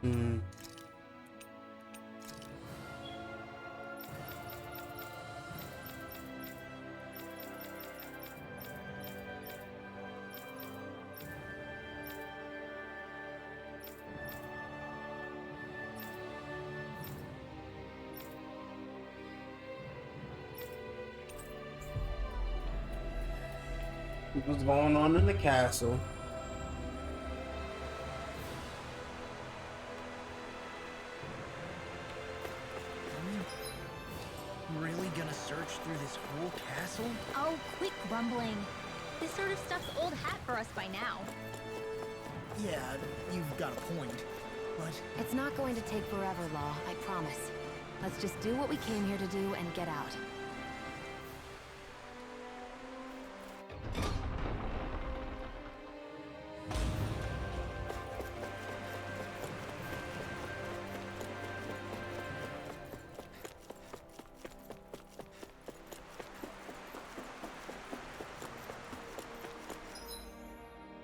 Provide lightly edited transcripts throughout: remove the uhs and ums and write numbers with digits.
Hmm. What's going on in the castle? Really gonna search through this whole castle? Oh, quit grumbling. This sort of stuff's old hat for us by now. Yeah, you've got a point. But It's not going to take forever, Law, I promise. Let's just do what we came here to do and get out.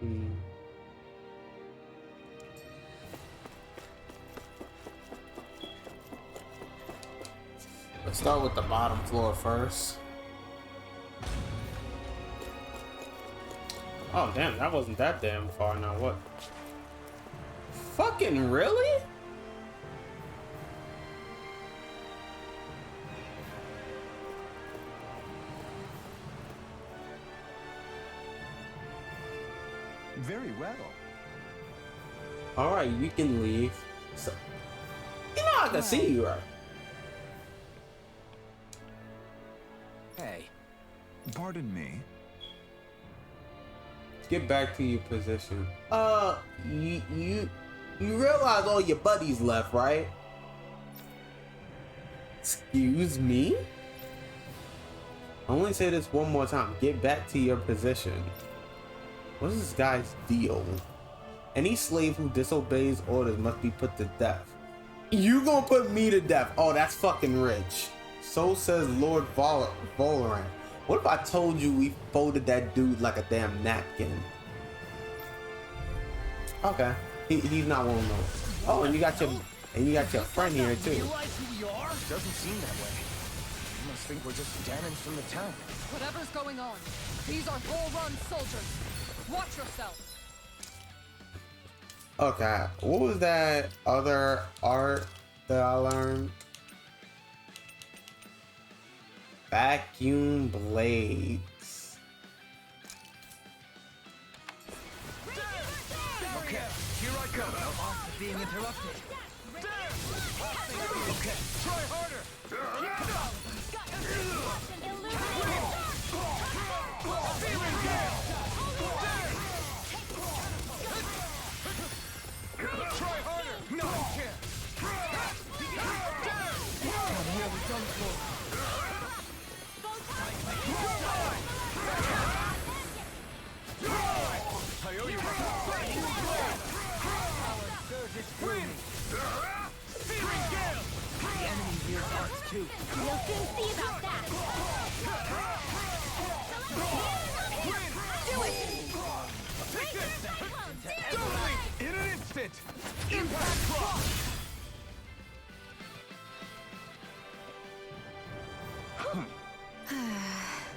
Hmm. Let's start with the bottom floor first. Oh damn, that wasn't that damn far. Now what? Fucking really? very well. All right, you can leave. So, you know I can see you, right? Hey, Pardon me. Get back to your position. You realize all your buddies left, right? Excuse me? I only say this one more time. Get back to your position. What is this guy's deal? Any slave who disobeys orders must be put to death. You gonna put me to death? Oh, that's fucking rich. So says Lord Valoran. What if I told you we folded that dude like a damn napkin? Okay, he's not one of those. Oh, and you got your friend here too. realize who we are? Doesn't seem that way. You must think we're just Danins from the town. Whatever's going on, these are Bull-Run soldiers. Watch yourself. Okay, what was that other art that I learned? Vacuum blades. Okay, here I go. Off being interrupted. Okay, try harder. Try harder. No, you can't. I'm nearly done for. I owe you Our surge is free. Searing gale. The enemy hears arts too. We'll soon see about that. Do it! Take this. Doubly in an instant. Impact cross.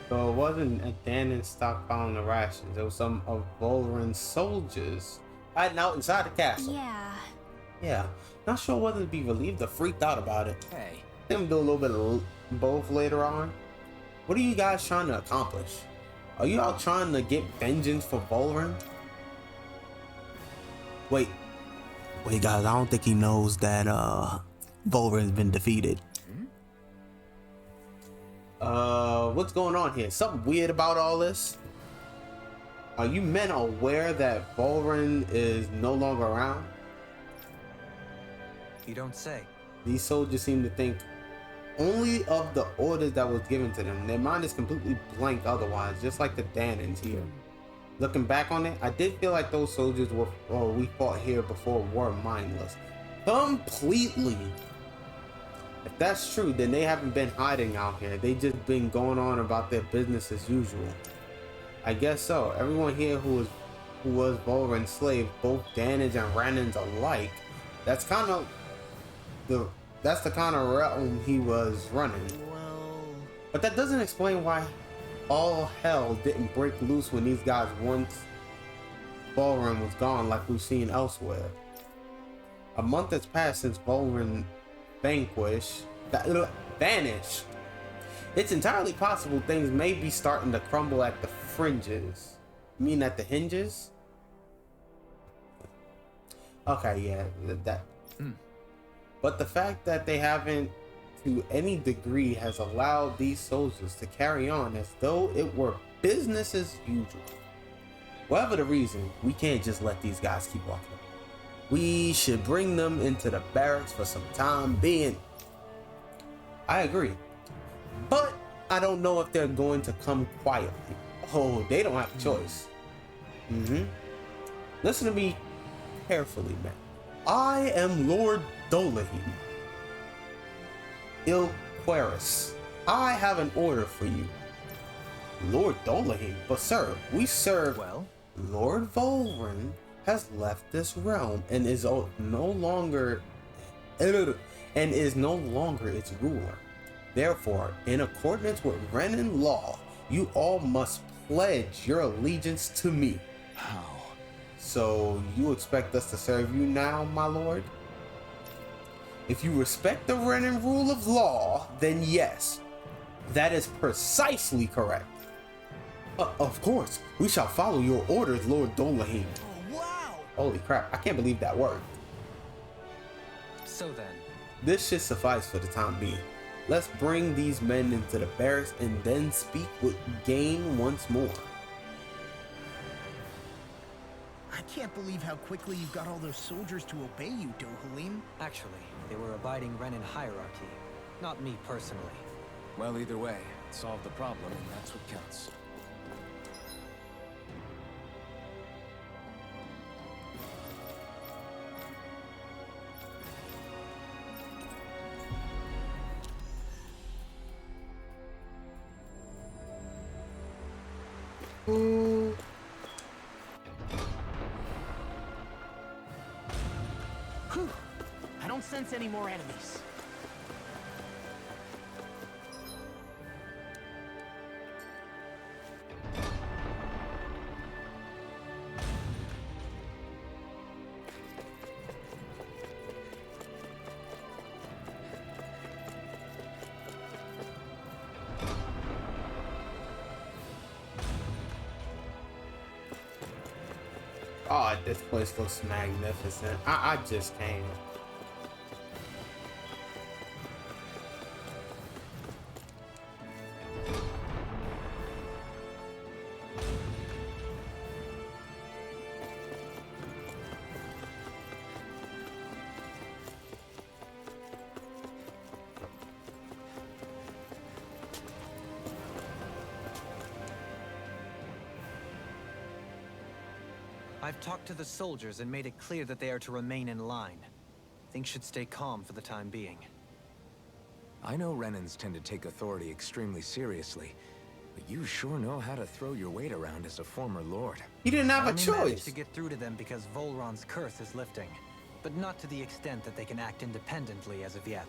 So it wasn't a Danon stockpiling the rations. It was some of Valoran's soldiers hiding out inside the castle. Yeah. Yeah, not sure whether to be relieved or freaked out about it. Hey. Them do a little bit of both later on. What are you guys trying to accomplish? Are you all trying to get vengeance for Valoran? Wait, guys, I don't think he knows that Valoran's been defeated. What's going on here? Something weird about all this? Are you men aware that Valoran is no longer around? You don't say. These soldiers seem to think only of the orders that was given to them. Their mind is completely blank otherwise, just like the Danons here. Looking back on it, I did feel like those soldiers we fought here before were mindless. Completely. If that's true, then they haven't been hiding out here. They just been going on about their business as usual. I guess so. Everyone here who was Valoran's slave, both Danons and Ranans alike, That's kind of the kind of realm he was running. Well, But that doesn't explain why all hell didn't break loose when these guys once Volrin was gone, like we've seen elsewhere. A month has passed since Volrin vanished. It's entirely possible things may be starting to crumble at the fringes. You mean at the hinges? Okay, yeah, that. But the fact that they haven't, to any degree, has allowed these soldiers to carry on as though it were business as usual. Whatever the reason, we can't just let these guys keep walking. We should bring them into the barracks for some time being. I agree. But I don't know if they're going to come quietly. Oh, they don't have a choice. Listen to me carefully, man. I am Lord Dolahim Ilqueris. I have an order for you. Lord Dolahim? But sir, we serve... well, Lord Volrin has left this realm and is no longer its ruler. Therefore, in accordance with Renan law, you all must pledge your allegiance to me. how? So you expect us to serve you now, my lord? If you respect the Renan rule of law, then yes, that is precisely correct. Of course, we shall follow your orders, Lord Dolahim. Oh, wow! Holy crap, I can't believe that worked. So then, This should suffice for the time being. Let's bring these men into the barracks and then speak with Gain once more. I can't believe how quickly you got all those soldiers to obey you, Dohalim. actually, they were abiding Renan hierarchy, not me personally. Well, either way, it solved the problem, and that's what counts. Whew! I don't sense any more enemies. Oh, this place looks magnificent. I just came. I've talked to the soldiers and made it clear that they are to remain in line. Things should stay calm for the time being. I know Renans tend to take authority extremely seriously, but you sure know how to throw your weight around as a former lord. You didn't have I a only managed choice. to get through to them because Volron's curse is lifting, but not to the extent that they can act independently as of yet.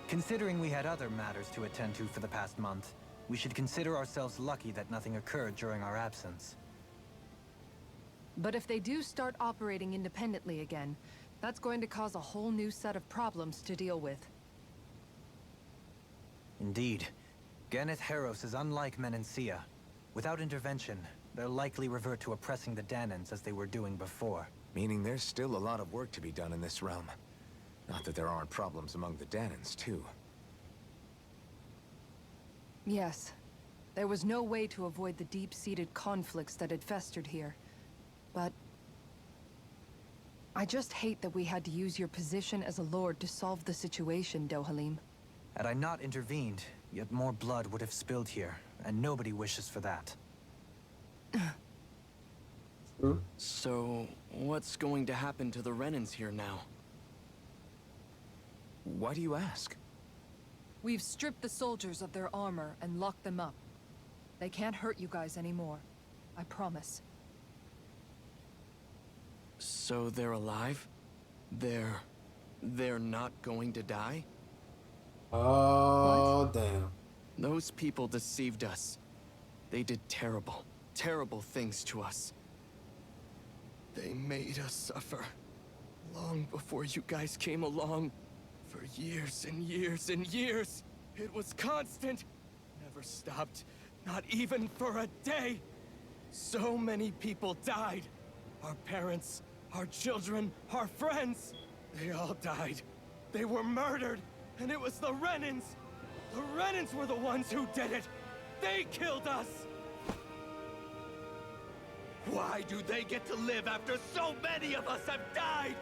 Considering we had other matters to attend to for the past month, we should consider ourselves lucky that nothing occurred during our absence. But if they do start operating independently again, that's going to cause a whole new set of problems to deal with. Indeed. Ganeth Heros is unlike Menancia. Without intervention, they'll likely revert to oppressing the Danans as they were doing before. Meaning there's still a lot of work to be done in this realm. Not that there aren't problems among the Danans, too. Yes. There was no way to avoid the deep-seated conflicts that had festered here. But I just hate that we had to use your position as a lord to solve the situation, Dohalim. Had I not intervened, yet more blood would have spilled here, and nobody wishes for that. So, what's going to happen to the Renans here now? Why do you ask? We've stripped the soldiers of their armor and locked them up. They can't hurt you guys anymore. I promise. So they're alive? They're they're not going to die? Oh, damn. Those people deceived us. They did terrible, terrible things to us. They made us suffer. Long before you guys came along. For years and years and years. It was constant. Never stopped. Not even for a day. So many people died. Our parents, our children, our friends. They all died. They were murdered. And it was the Renans. The Renans were the ones who did it. They killed us. Why do they get to live after so many of us have died?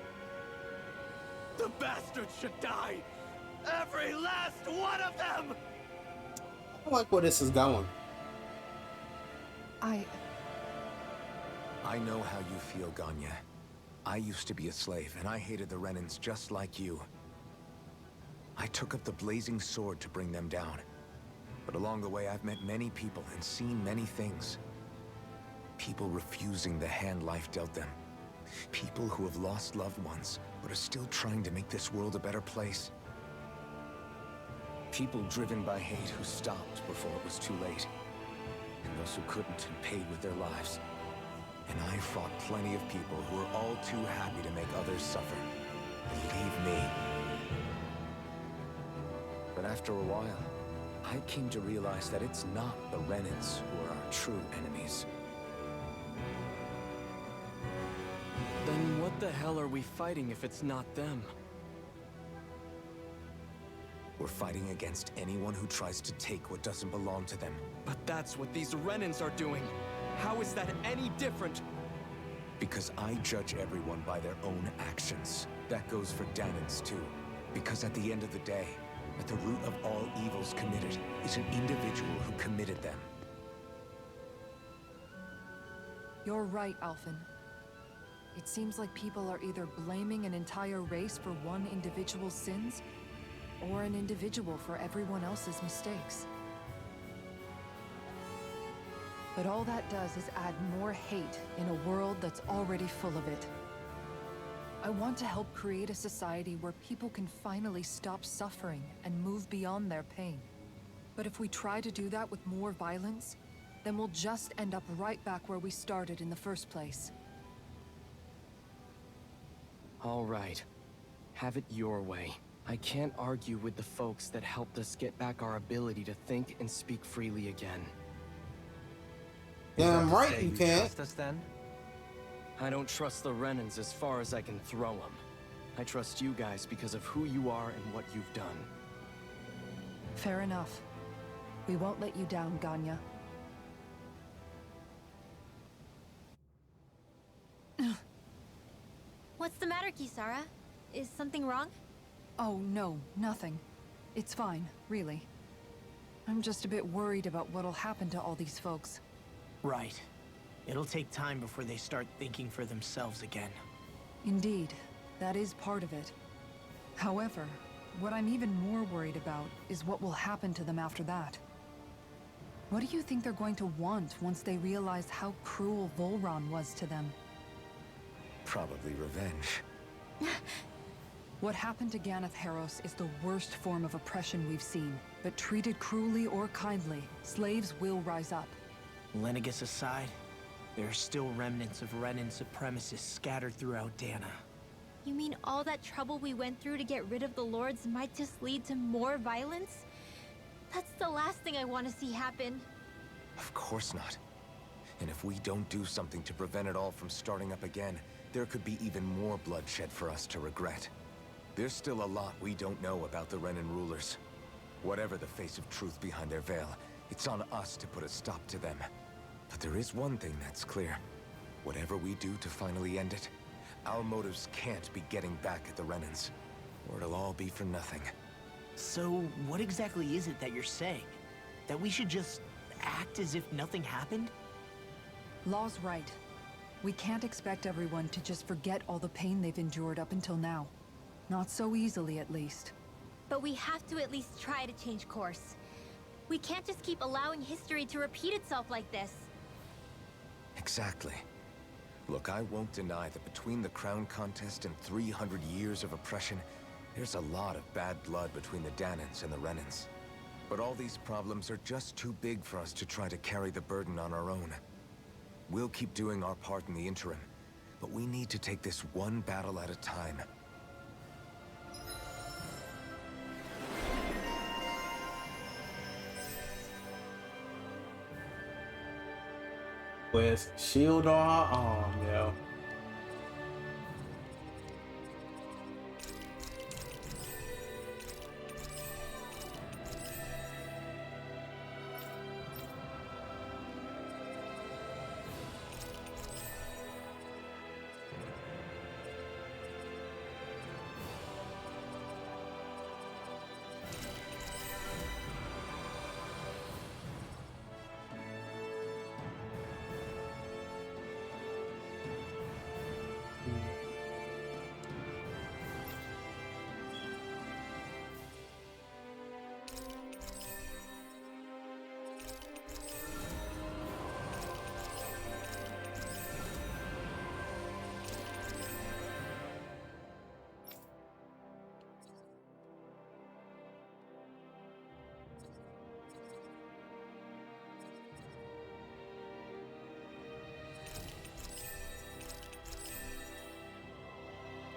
The bastards should die. Every last one of them! I like where this is going. I know how you feel, Ganya. I used to be a slave, and I hated the Renans just like you. I took up the blazing sword to bring them down. But along the way, I've met many people and seen many things. People refusing the hand life dealt them. People who have lost loved ones, but are still trying to make this world a better place. People driven by hate who stopped before it was too late. And those who couldn't and paid with their lives. And I fought plenty of people who were all too happy to make others suffer. Believe me. But after a while, I came to realize that it's not the Renans who are our true enemies. Then what the hell are we fighting if it's not them? We're fighting against anyone who tries to take what doesn't belong to them. But that's what these Renans are doing. How is that any different? Because I judge everyone by their own actions. That goes for Danans too. Because at the end of the day, at the root of all evils committed is an individual who committed them. You're right, Alphen. It seems like people are either blaming an entire race for one individual's sins, or an individual for everyone else's mistakes. But all that does is add more hate in a world that's already full of it. I want to help create a society where people can finally stop suffering and move beyond their pain. But if we try to do that with more violence, then we'll just end up right back where we started in the first place. All right. Have it your way. I can't argue with the folks that helped us get back our ability to think and speak freely again. Yeah, I'm right, you can't. Trust us then? I don't trust the Renans as far as I can throw them. I trust you guys because of who you are and what you've done. Fair enough. We won't let you down, Ganya. What's the matter, Kisara? Is something wrong? Oh, no, nothing. It's fine, really. I'm just a bit worried about what'll happen to all these folks. Right. It'll take time before they start thinking for themselves again. Indeed, that is part of it. However, what I'm even more worried about is what will happen to them after that. What do you think they're going to want once they realize how cruel Volron was to them? Probably revenge. What happened to Ganeth Haros is the worst form of oppression we've seen, but treated cruelly or kindly, slaves will rise up. Lenegus aside, there are still remnants of Renan supremacists scattered throughout Dana. You mean all that trouble we went through to get rid of the Lords might just lead to more violence? That's the last thing I want to see happen. Of course not. And if we don't do something to prevent it all from starting up again, there could be even more bloodshed for us to regret. There's still a lot we don't know about the Renan rulers. Whatever the face of truth behind their veil, it's on us to put a stop to them. But there is one thing that's clear. Whatever we do to finally end it, our motives can't be getting back at the Renans, or it'll all be for nothing. So, what exactly is it that you're saying? That we should just act as if nothing happened? Law's right. We can't expect everyone to just forget all the pain they've endured up until now. Not so easily, at least. But we have to at least try to change course. We can't just keep allowing history to repeat itself like this. Exactly. Look, I won't deny that between the crown contest and 300 years of oppression, There's a lot of bad blood between the Danans and the Renans. But all these problems are just too big for us to try to carry the burden on our own. We'll keep doing our part in the interim, but we need to take this one battle at a time. With shield on her arm, yo.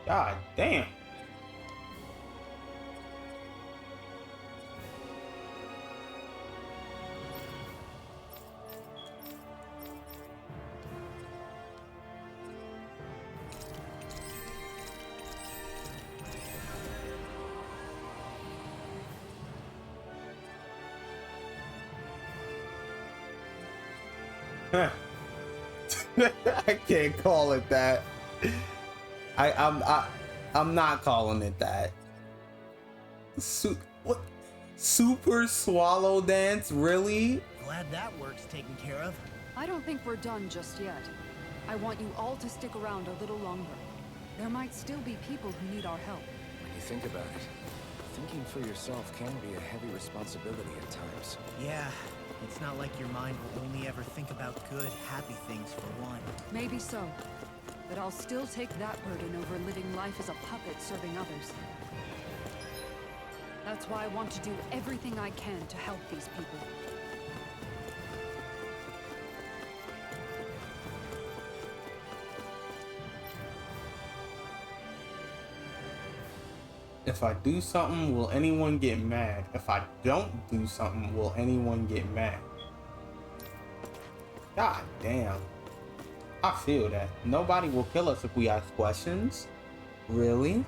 God damn. I can't call it that. I'm not calling it that. What? Super swallow dance? Really? Glad that work's taken care of. I don't think we're done just yet. I want you all to stick around a little longer. There might still be people who need our help. When you think about it, thinking for yourself can be a heavy responsibility at times. Yeah, it's not like your mind will only ever think about good, happy things for one. Maybe so. But I'll still take that burden over living life as a puppet serving others. That's why I want to do everything I can to help these people. If I do something, will anyone get mad? If I don't do something, will anyone get mad? God damn. I feel that. Nobody will kill us if we ask questions. Really?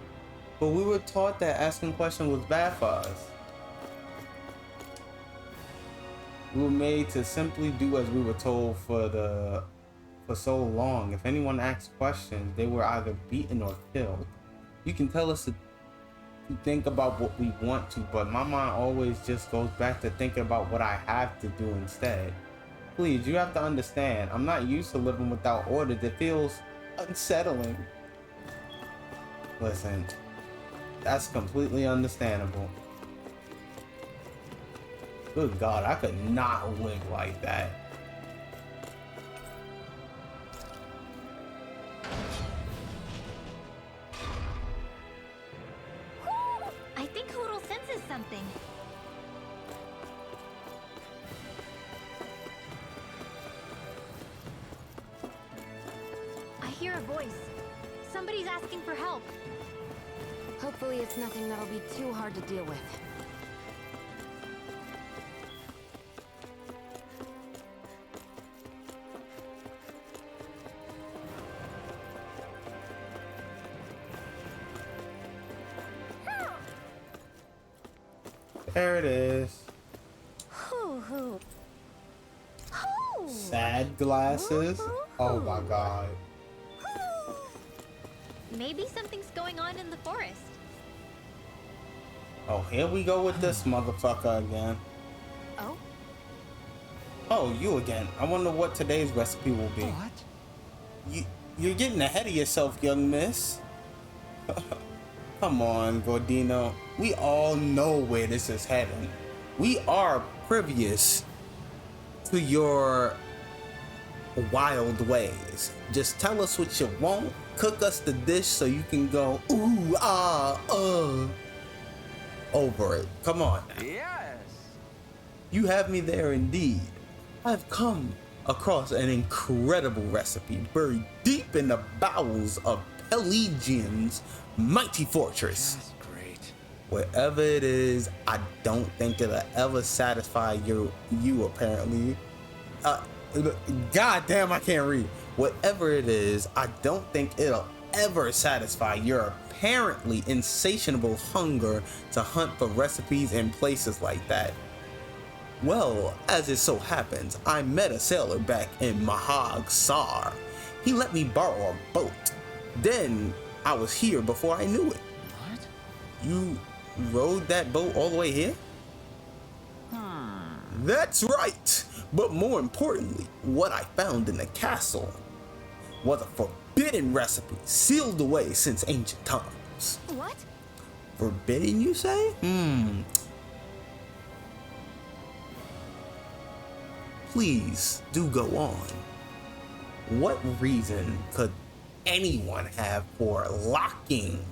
But we were taught that asking questions was bad for us. We were made to simply do as we were told for so long. If anyone asked questions, they were either beaten or killed. You can tell us to think about what we want to, but my mind always just goes back to thinking about what I have to do instead. Please, you have to understand, I'm not used to living without orders. It feels unsettling. Listen, that's completely understandable. Good God, I could not live like that. I think Hoodle senses something. I hear a voice. Somebody's asking for help. Hopefully it's nothing that'll be too hard to deal with. There it is. Hoo-hoo. Sad glasses? Oh my God. Maybe something's going on in the forest. Oh, here we go with this motherfucker again. Oh? Oh, you again. I wonder what today's recipe will be. What? You're getting ahead of yourself, young miss. Come on, Gordino. We all know where this is heading. We are previous to your wild ways. Just tell us what you want. Cook us the dish so you can go, ooh, ah, over it. Come on now. Yes. You have me there indeed. I've come across an incredible recipe buried deep in the bowels of Pelagian's mighty fortress. That's great. Whatever it is, I don't think it'll ever satisfy you apparently. God damn, I can't read. Whatever it is, I don't think it'll ever satisfy your apparently insatiable hunger to hunt for recipes in places like that. Well, as it so happens, I met a sailor back in Mahag Sar. He let me borrow a boat. Then I was here before I knew it. What? You rode that boat all the way here? That's right. But more importantly, what I found in the castle was a forbidden recipe sealed away since ancient times. What? Forbidden, you say? Please do go on. What reason could anyone have for locking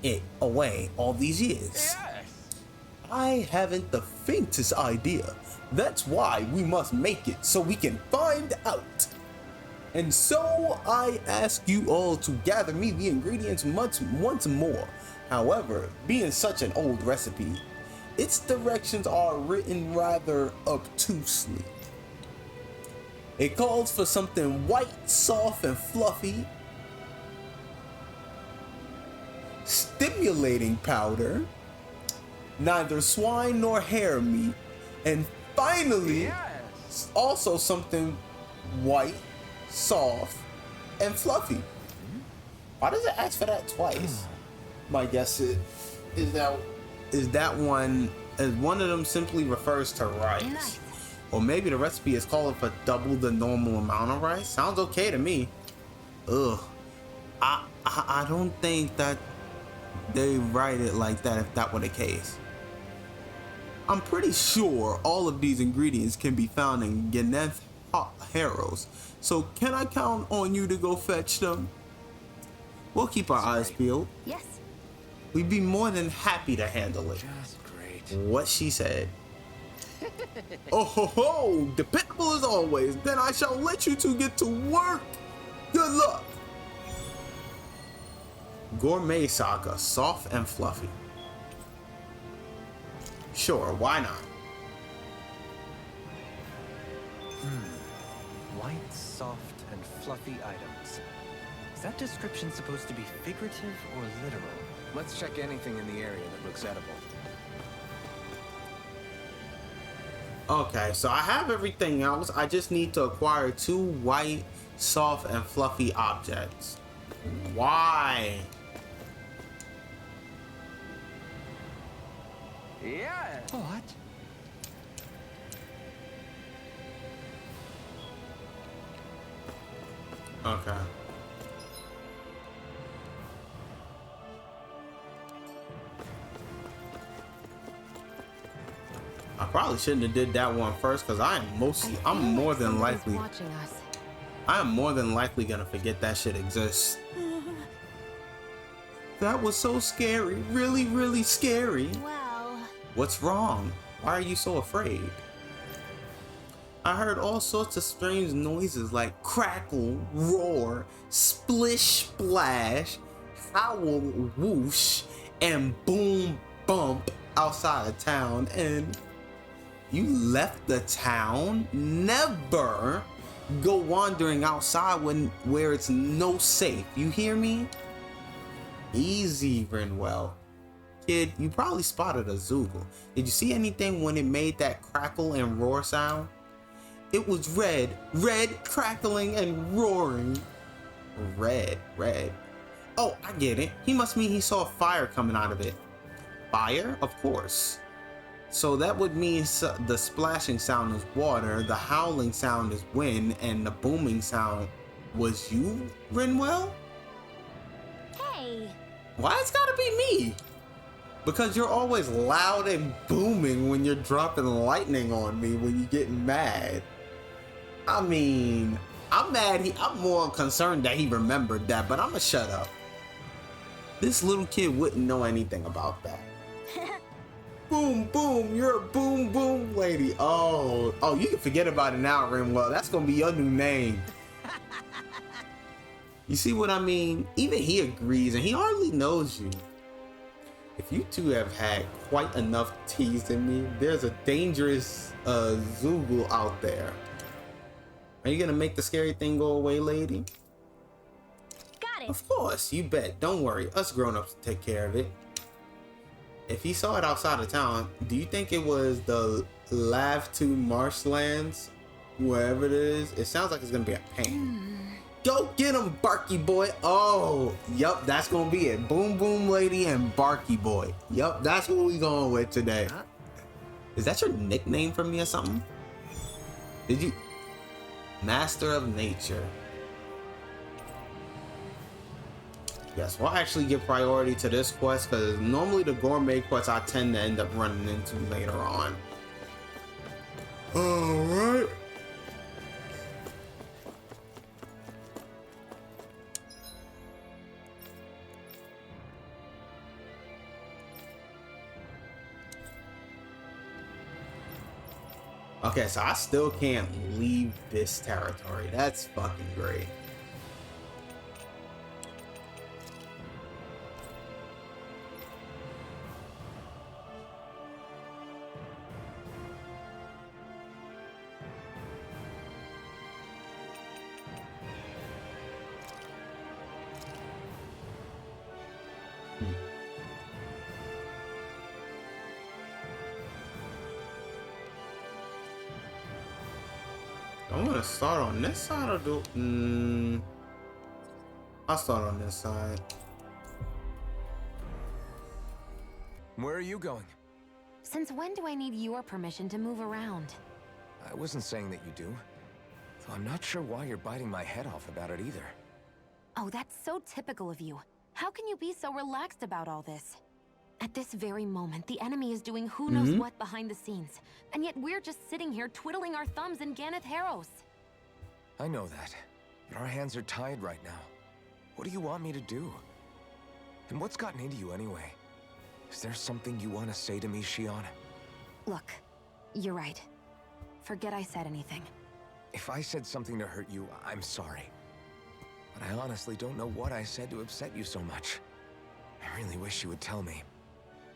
it away all these years? Yes. I haven't the faintest idea. That's why we must make it so we can find out. And so I ask you all to gather me the ingredients once more. However, being such an old recipe, its directions are written rather obtusely. It calls for something white, soft, and fluffy, stimulating powder, neither swine nor hare meat, and finally, also something white, soft, and fluffy. Why does it ask for that twice? My guess is that one of them simply refers to rice. Nice. Or maybe the recipe is calling for double the normal amount of rice. Sounds okay to me. Ugh. I don't think that they write it like that if that were the case. I'm pretty sure all of these ingredients can be found in Ganeth Harrows. So can I count on you to go fetch them? We'll keep our eyes peeled. Yes. We'd be more than happy to handle it. Just great. What she said. Oh ho ho! Dependable as always. Then I shall let you two get to work. Good luck. Gourmet Saga, soft and fluffy. Sure, why not? White, soft, and fluffy items. Is that description supposed to be figurative or literal? Let's check anything in the area that looks edible. Okay, so I have everything else. I just need to acquire 2 white, soft, and fluffy objects. Why? Yeah. What? Okay. I probably shouldn't have did that one first because I'm more than likely watching us. I am more than likely gonna forget that shit exists. That was so scary. Really, really scary. Well, What's wrong? Why are you so afraid? I heard all sorts of strange noises like crackle, roar, splish, splash, howl, whoosh, and boom, bump outside of town. And you left the town? Never go wandering outside where it's no safe. You hear me? Easy, Renwell. Kid, you probably spotted a Zoogle. Did you see anything when it made that crackle and roar sound? It was red, crackling and roaring. Red. Oh, I get it. He must mean he saw fire coming out of it. Fire? Of course. So that would mean the splashing sound is water, the howling sound is wind, and the booming sound was you, Renwell? hey, Why it's gotta be me? Because you're always loud and booming when you're dropping lightning on me when you get mad. I mean, I'm mad. I'm more concerned that he remembered that, but I'ma shut up. This little kid wouldn't know anything about that. boom, boom. You're a boom, boom lady. Oh, you can forget about it now, Rimwell. That's gonna be your new name. You see what I mean? Even he agrees, and he hardly knows you. If you two have had quite enough teasing me, there's a dangerous Zoogle out there. Are you gonna make the scary thing go away, lady? Got it. Of course, you bet. Don't worry, us grown-ups take care of it. If he saw it outside of town, do you think it was the Lave-2 marshlands? Wherever it is, it sounds like it's gonna be a pain. Go get him, Barky Boy. Oh, yup, that's gonna be it. Boom Boom Lady and Barky Boy. Yup, that's what we going with today. Is that your nickname for me or something? Did you? Master of Nature. Yes, we'll actually give priority to this quest because normally the gourmet quests I tend to end up running into later on. Alright. Okay, so I still can't leave this territory. That's fucking great. I'm gonna start on this side or do I'll start on this side. Where are you going? Since when do I need your permission to move around? I wasn't saying that you do. Though I'm not sure why you're biting my head off about it either. Oh, that's so typical of you. How can you be so relaxed about all this? At this very moment, the enemy is doing who knows what behind the scenes. And yet we're just sitting here twiddling our thumbs in Ganeth Harros. I know that, but our hands are tied right now. What do you want me to do? And what's gotten into you anyway? Is there something you want to say to me, Shion? Look, you're right. Forget I said anything. If I said something to hurt you, I'm sorry. But I honestly don't know what I said to upset you so much. I really wish you would tell me.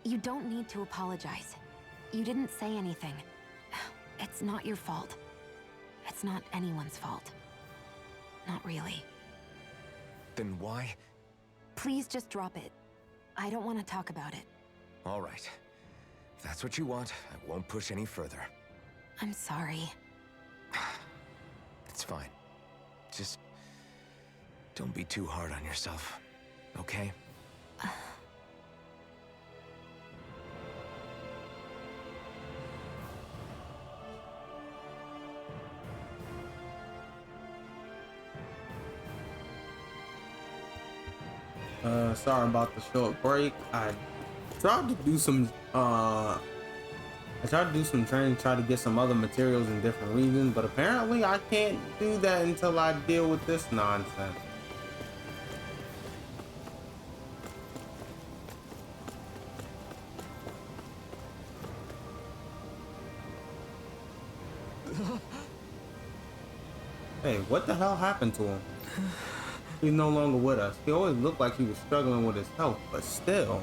You don't need to apologize. You didn't say anything. It's not your fault. It's not anyone's fault. Not really. Then why? Please just drop it. I don't want to talk about it. All right. If that's what you want, I won't push any further. I'm sorry. It's fine. Just don't be too hard on yourself, okay? Sorry about the short break. I tried to do some training, try to get some other materials in different regions, but apparently I can't do that until I deal with this nonsense. Hey, what the hell happened to him? He's no longer with us. He always looked like he was struggling with his health, but still.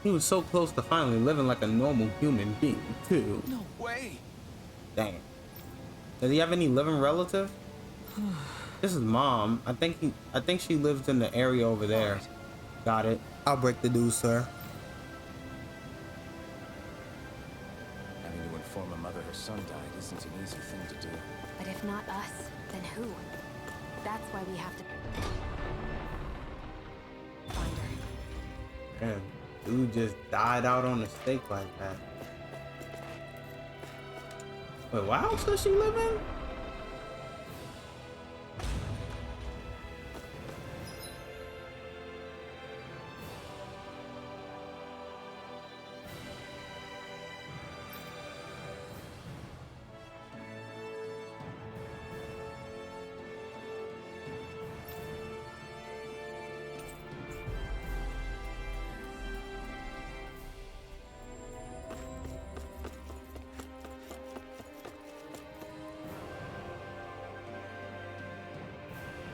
He was so close to finally living like a normal human being, too. No way! Dang. Does he have any living relative? This is Mom. I think she lives in the area over there. Right. Got it. I'll break the news, sir. Having to inform a mother her son died isn't an easy thing to do. But if not us, then who? That's why we have to find her. Man, dude just died out on the stake like that. Wait, what house does she live in?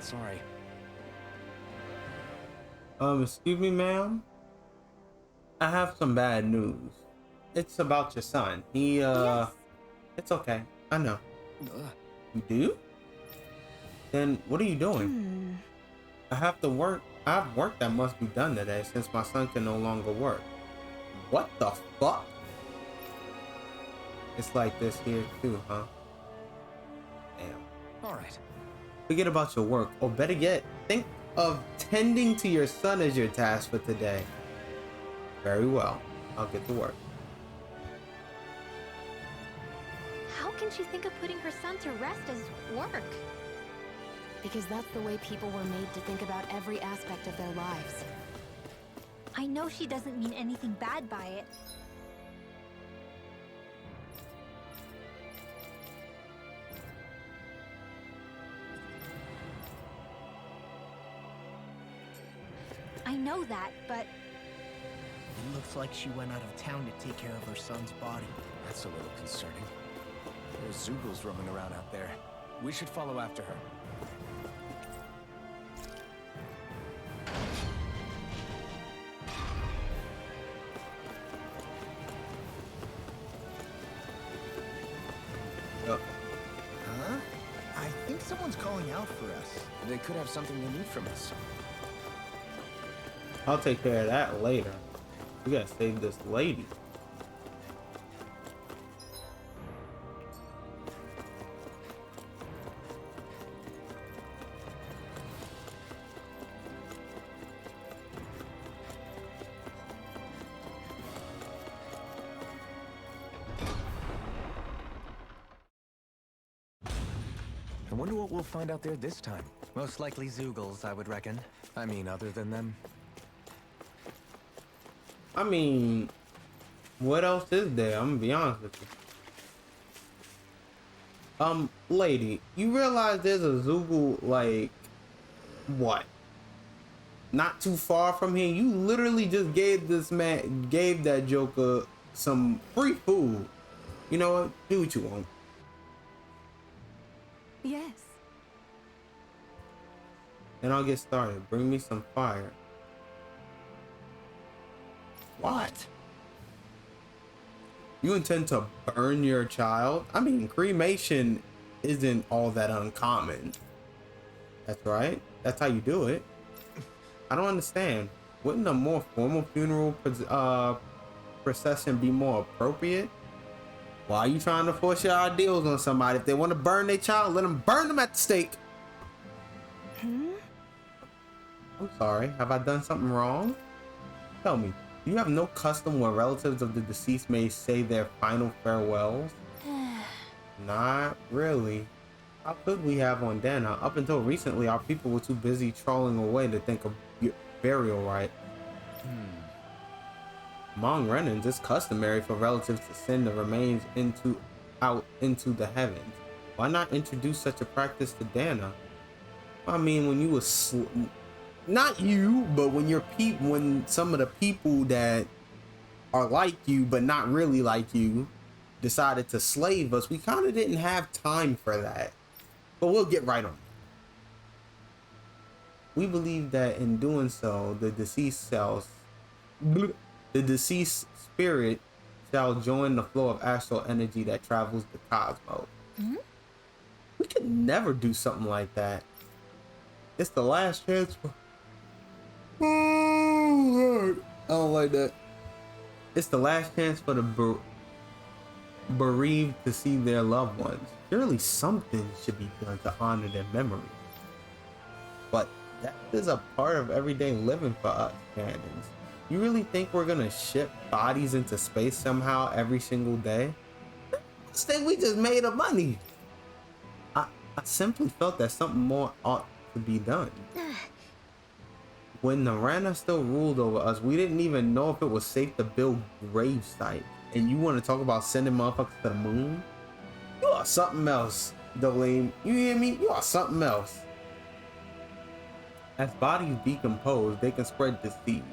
Sorry. Excuse me, ma'am. I have some bad news. It's about your son. Yes. It's okay. I know. Ugh. You do? Then what are you doing? I have to work. I have work that must be done today since my son can no longer work. What the fuck? It's like this here too, huh? Damn. All right. Forget about your work, or better yet, think of tending to your son as your task for today. Very well. I'll get to work. How can she think of putting her son to rest as work? Because that's the way people were made to think about every aspect of their lives. I know she doesn't mean anything bad by it. I know that, but It looks like she went out of town to take care of her son's body. That's a little concerning. There's Zugals roaming around out there. We should follow after her. Huh? I think someone's calling out for us. They could have something they need from us. I'll take care of that later. We gotta save this lady. I wonder what we'll find out there this time. Most likely Zugals, I would reckon. I mean, other than them. I mean, what else is there? I'm gonna be honest with you. Lady, you realize there's a Zugul, like, what? Not too far from here. You literally just gave that Joker some free food. You know what? Do what you want. Yes. And I'll get started. Bring me some fire. What? You intend to burn your child? I mean, cremation isn't all that uncommon. That's right. That's how you do it. I don't understand. Wouldn't a more formal funeral procession be more appropriate? Why are you trying to force your ideals on somebody? If they want to burn their child, let them burn them at the stake. I'm sorry. Have I done something wrong? Tell me. Do you have no custom where relatives of the deceased may say their final farewells? Not really. How could we have on Dana? Up until recently, our people were too busy trawling away to think of burial rites. Among Renans, it's customary for relatives to send the remains out into the heavens. Why not introduce such a practice to Dana? I mean, when you was not you, but when some of the people that are like you but not really like you decided to slave us, we kind of didn't have time for that. But we'll get right on it. We believe that in doing so, the deceased spirit shall join the flow of astral energy that travels the cosmos. We could never do something like that. It's the last chance for... I don't like that. It's the last chance for the bereaved to see their loved ones. Surely something should be done to honor their memory. But that is a part of everyday living for us, Cannons. You really think we're gonna ship bodies into space somehow every single day? I think we just made up money. I simply felt that something more ought to be done. When the Rana still ruled over us, we didn't even know if it was safe to build grave sites. And you want to talk about sending motherfuckers to the moon? You are something else, Dolene. You hear me? You are something else. As bodies decompose, they can spread disease.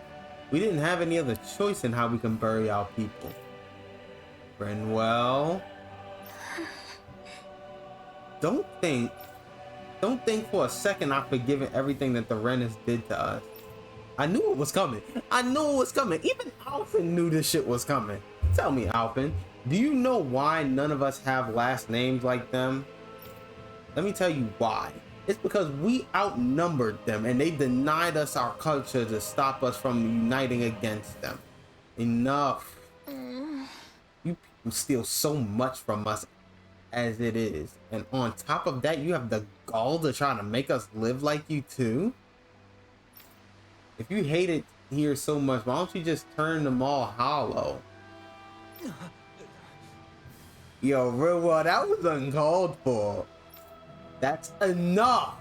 We didn't have any other choice in how we can bury our people. Brenwell, don't think Don't think for a second I've forgiven everything that the Renners did to us. I knew it was coming. I knew it was coming. Even Alphen knew this shit was coming. Tell me, Alphen, do you know why none of us have last names like them? Let me tell you why. It's because we outnumbered them and they denied us our culture to stop us from uniting against them. Enough. You people steal so much from us as it is. And on top of that, you have the gall to try to make us live like you too? If you hate it here so much, why don't you just turn them all hollow? Yo, real well, that was uncalled for. That's enough.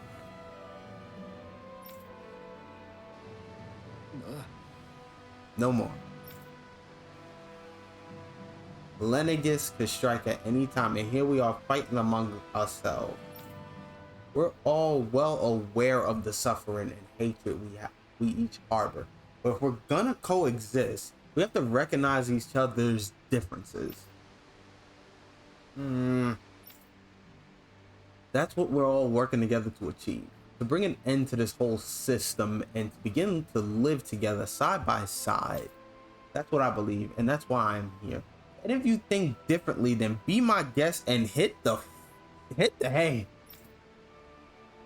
No more. Lenegus could strike at any time, and here we are fighting among ourselves. We're all well aware of the suffering and hatred we each harbor. But if we're gonna coexist, we have to recognize each other's differences. That's what we're all working together to achieve. To bring an end to this whole system and to begin to live together side by side. That's what I believe, and that's why I'm here. And if you think differently, then be my guest and hit the hay.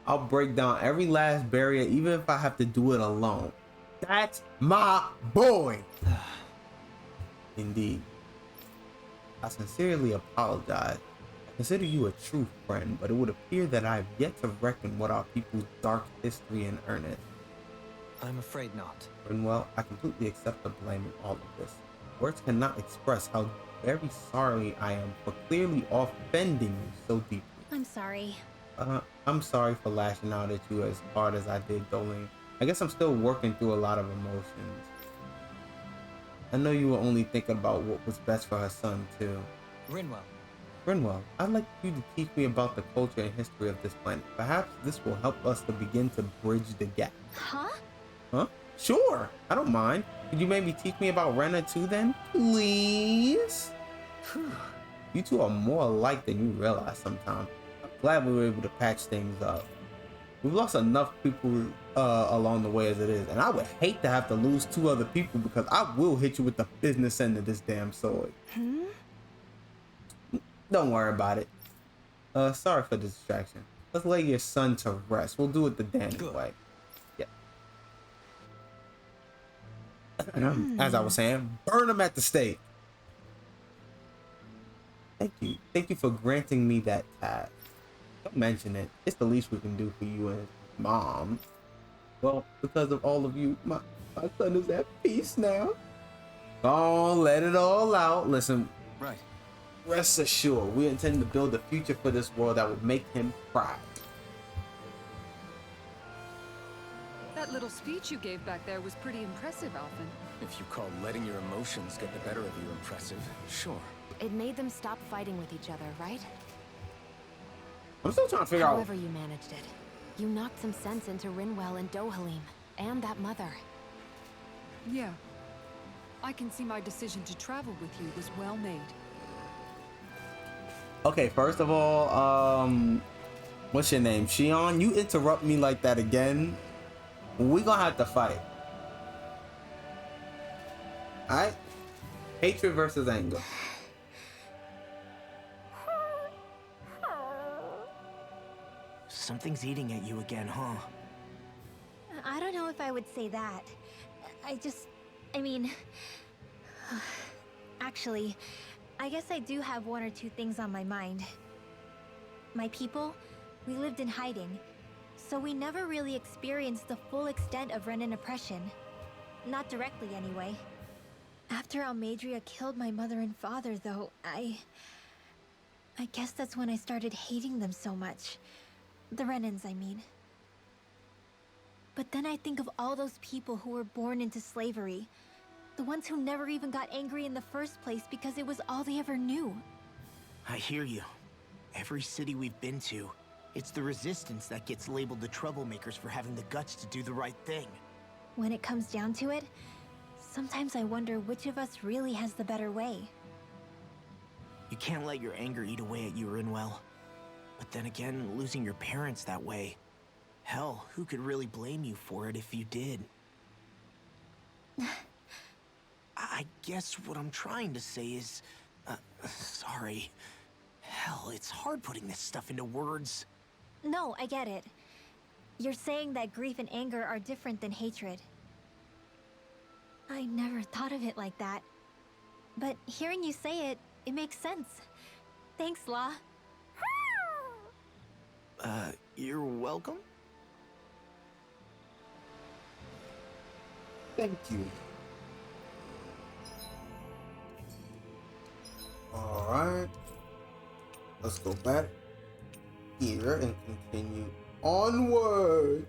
I'll break down every last barrier, even if I have to do it alone. That's my boy. Indeed. I sincerely apologize. I consider you a true friend, but it would appear that I have yet to reckon what our people's dark history in earnest. I'm afraid not. Well, I completely accept the blame in all of this. Words cannot express how very sorry I am for clearly offending you so deeply. I'm sorry. I'm sorry for lashing out at you as hard as I did, Dolin. I guess I'm still working through a lot of emotions. I know you were only thinking about what was best for her son, too. Rinwell, I'd like you to teach me about the culture and history of this planet. Perhaps this will help us to begin to bridge the gap. Huh? Sure, I don't mind. Could you maybe teach me about Renna too then? Please? You two are more alike than you realize sometimes. I'm glad we were able to patch things up. We've lost enough people along the way as it is, and I would hate to have to lose 2 other people because I will hit you with the business end of this damn sword. Don't worry about it. Sorry for the distraction. Let's lay your son to rest. We'll do it the Danny way. Yeah. As I was saying, burn him at the stake. Thank you. Thank you for granting me that task. Don't mention it. It's the least we can do for you and Mom. Well, because of all of you, my son is at peace now. Oh, let it all out. Listen. Right. Rest assured, we intend to build a future for this world that would make him proud. That little speech you gave back there was pretty impressive, Alphen. If you call letting your emotions get the better of you impressive, sure. It made them stop fighting with each other, right? I'm still trying to figure out. However you managed it. You knocked some sense into Rinwell and Dohalim, and that mother. Yeah. I can see my decision to travel with you was well made. Okay, first of all, what's your name? Shion, you interrupt me like that again, we gonna have to fight. Alright? Hatred versus anger. Something's eating at you again, huh? I don't know if I would say that. I mean... Actually, I guess I do have 1 or 2 things on my mind. My people, we lived in hiding, so we never really experienced the full extent of Renan oppression. Not directly, anyway. After Almadria killed my mother and father, though, I guess that's when I started hating them so much. The Renans, I mean. But then I think of all those people who were born into slavery. The ones who never even got angry in the first place because it was all they ever knew. I hear you. Every city we've been to, it's the resistance that gets labeled the troublemakers for having the guts to do the right thing. When it comes down to it, sometimes I wonder which of us really has the better way. You can't let your anger eat away at you, Rinwell. But then again, losing your parents that way... Hell, who could really blame you for it if you did? I guess what I'm trying to say is... sorry. Hell, it's hard putting this stuff into words. No, I get it. You're saying that grief and anger are different than hatred. I never thought of it like that. But hearing you say it, it makes sense. Thanks, La. You're welcome? Thank you. Alright. Let's go back here and continue onward.